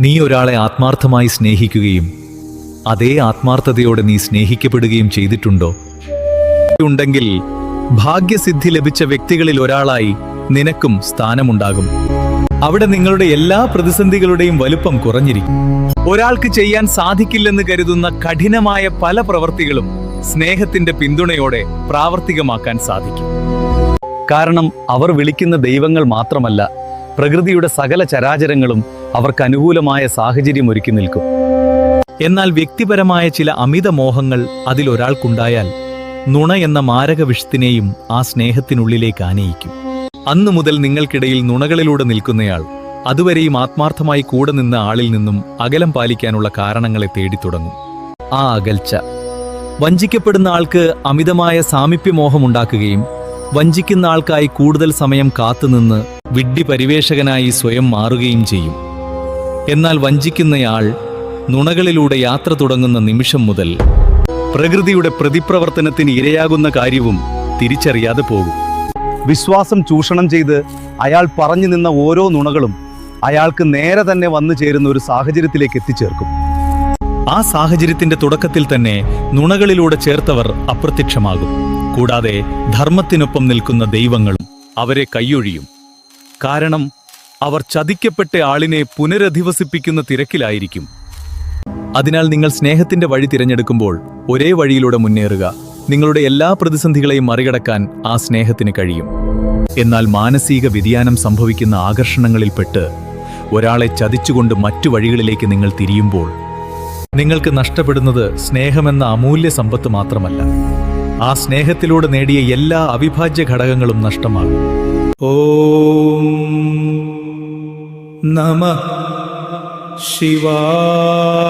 നീ ഒരാളെ ആത്മാർത്ഥമായി സ്നേഹിക്കുകയും അതേ ആത്മാർത്ഥതയോടെ നീ സ്നേഹിക്കപ്പെടുകയും ചെയ്തിട്ടുണ്ടോ? ഉണ്ടെങ്കിൽ ഭാഗ്യസിദ്ധി ലഭിച്ച വ്യക്തികളിൽ ഒരാളായി നിനക്കും സ്ഥാനമുണ്ടാകും. അവിടെ നിങ്ങളുടെ എല്ലാ പ്രതിസന്ധികളുടെയും വലുപ്പം കുറഞ്ഞിരിക്കും. ഒരാൾക്ക് ചെയ്യാൻ സാധിക്കില്ലെന്ന് കരുതുന്ന കഠിനമായ പല പ്രവൃത്തികളും സ്നേഹത്തിന്റെ പിന്തുണയോടെ പ്രാവർത്തികമാക്കാൻ സാധിക്കും. കാരണം അവർ വിളിക്കുന്ന ദൈവങ്ങൾ മാത്രമല്ല, പ്രകൃതിയുടെ സകല ചരാചരങ്ങളും അവർക്ക് അനുകൂലമായ സാഹചര്യം ഒരുക്കി നിൽക്കും. എന്നാൽ വ്യക്തിപരമായ ചില അമിത മോഹങ്ങൾ അതിലൊരാൾക്കുണ്ടായാൽ നുണ എന്ന മാരക വിഷത്തിനെയും ആ സ്നേഹത്തിനുള്ളിലേക്ക് ആനയിക്കും. അന്നു മുതൽ നിങ്ങൾക്കിടയിൽ നുണകളിലൂടെ നിൽക്കുന്നയാൾ അതുവരെയും ആത്മാർത്ഥമായി കൂടെ നിന്ന ആളിൽ നിന്നും അകലം പാലിക്കാനുള്ള കാരണങ്ങളെ തേടിത്തുടങ്ങും. ആ അകൽച്ച വഞ്ചിക്കപ്പെടുന്ന ആൾക്ക് അമിതമായ സാമീപ്യമോഹമുണ്ടാക്കുകയും വഞ്ചിക്കുന്ന ആൾക്കായി കൂടുതൽ സമയം കാത്തുനിന്ന് വിഡ്ഢി പരിവേഷകനായി സ്വയം മാറുകയും ചെയ്യും. എന്നാൽ വഞ്ചിക്കുന്നയാൾ നുണകളിലൂടെ യാത്ര തുടങ്ങുന്ന നിമിഷം മുതൽ പ്രകൃതിയുടെ പ്രതിപ്രവർത്തനത്തിന് ഇരയാകുന്ന കാര്യവും തിരിച്ചറിയാതെ പോകും. വിശ്വാസം ചൂഷണം ചെയ്ത് അയാൾ പറഞ്ഞു നിന്ന ഓരോ നുണകളും അയാൾക്ക് നേരെ തന്നെ വന്നു ചേരുന്ന ഒരു സാഹചര്യത്തിലേക്ക് എത്തിച്ചേർക്കും. ആ സാഹചര്യത്തിന്റെ തുടക്കത്തിൽ തന്നെ നുണകളിലൂടെ ചേർത്തവർ അപ്രത്യക്ഷമാകും. കൂടാതെ ധർമ്മത്തിനൊപ്പം നിൽക്കുന്ന ദൈവങ്ങളും അവരെ കൈയൊഴിയും. കാരണം അവർ ചതിക്കപ്പെട്ട ആളിനെ പുനരധിവസിപ്പിക്കുന്ന തിരക്കിലായിരിക്കും. അതിനാൽ നിങ്ങൾ സ്നേഹത്തിന്റെ വഴി തിരഞ്ഞെടുക്കുമ്പോൾ ഒരേ വഴിയിലൂടെ മുന്നേറുക. നിങ്ങളുടെ എല്ലാ പ്രതിസന്ധികളെയും മറികടക്കാൻ ആ സ്നേഹത്തിന് കഴിയും. എന്നാൽ മാനസിക വ്യതിയാനം സംഭവിക്കുന്ന ആകർഷണങ്ങളിൽപ്പെട്ട് ഒരാളെ ചതിച്ചുകൊണ്ട് മറ്റു വഴികളിലേക്ക് നിങ്ങൾ തിരിയുമ്പോൾ നിങ്ങൾക്ക് നഷ്ടപ്പെടുന്നത് സ്നേഹമെന്ന അമൂല്യ സമ്പത്ത് മാത്രമല്ല, ആ സ്നേഹത്തിലൂടെ നേടിയ എല്ലാ അവിഭാജ്യ ഘടകങ്ങളും നഷ്ടമാകും. ഓം നമഃ ശിവായ.